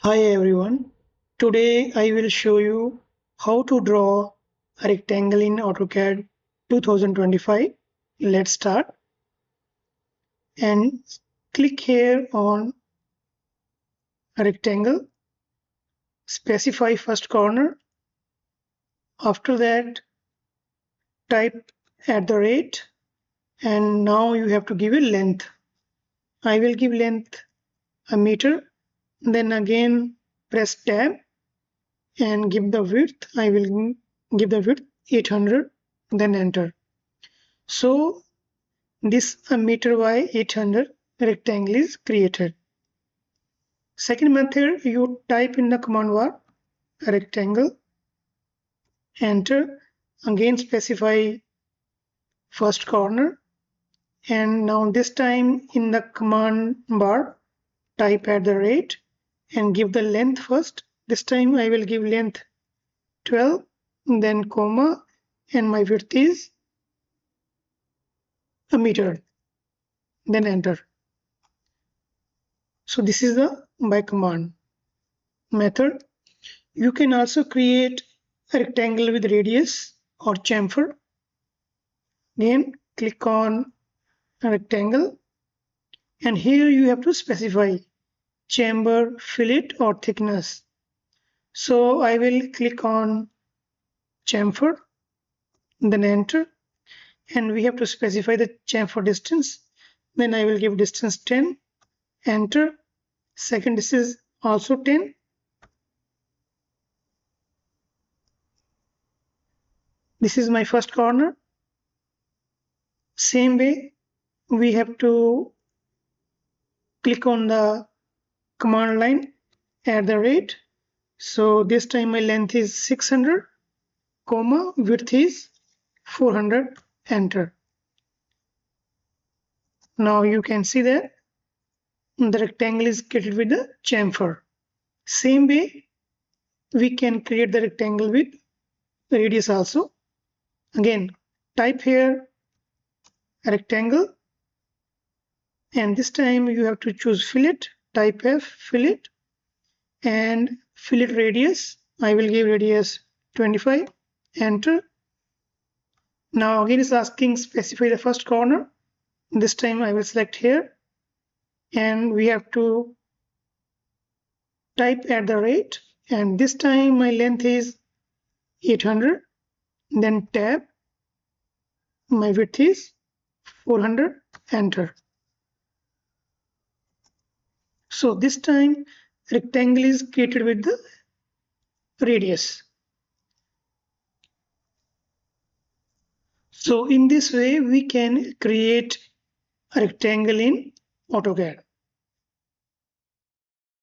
Hi everyone. Today I will show you how to draw a rectangle in AutoCAD 2025. Let's start and click here on a rectangle. Specify first corner. After that, type @ and now you have to give a length. I will give length a meter. Then again press tab and give the width. I will give the width 800. Then enter. So this a meter by 800 rectangle is created. Second method, you type in the command bar rectangle, enter, again specify first corner, and now this time in the command bar type @ and give the length first. This time I will give length 12, then comma, and my width is a meter, then enter. So this is the by command method. You can also create a rectangle with radius or chamfer. Again, click on a rectangle, and here you have to specify chamfer, fillet, or thickness. So I will click on chamfer, then enter, and we have to specify the chamfer distance. Then I will give distance 10, enter. Second distance is also 10. This is my first corner. Same way, we have to click on the command line @ so this time my length is 600, comma, width is 400, enter. Now you can see that the rectangle is created with the chamfer. Same way we can create the rectangle with radius also. Again, type here rectangle, and this time you have to choose fillet, type F, fillet, and fillet radius. I will give radius 25, enter. Now again it's asking specify the first corner. This time I will select here, and we have to type @ and this time my length is 800, then tab, my width is 400, enter. So this time rectangle is created with the radius. So in this way we can create a rectangle in AutoCAD.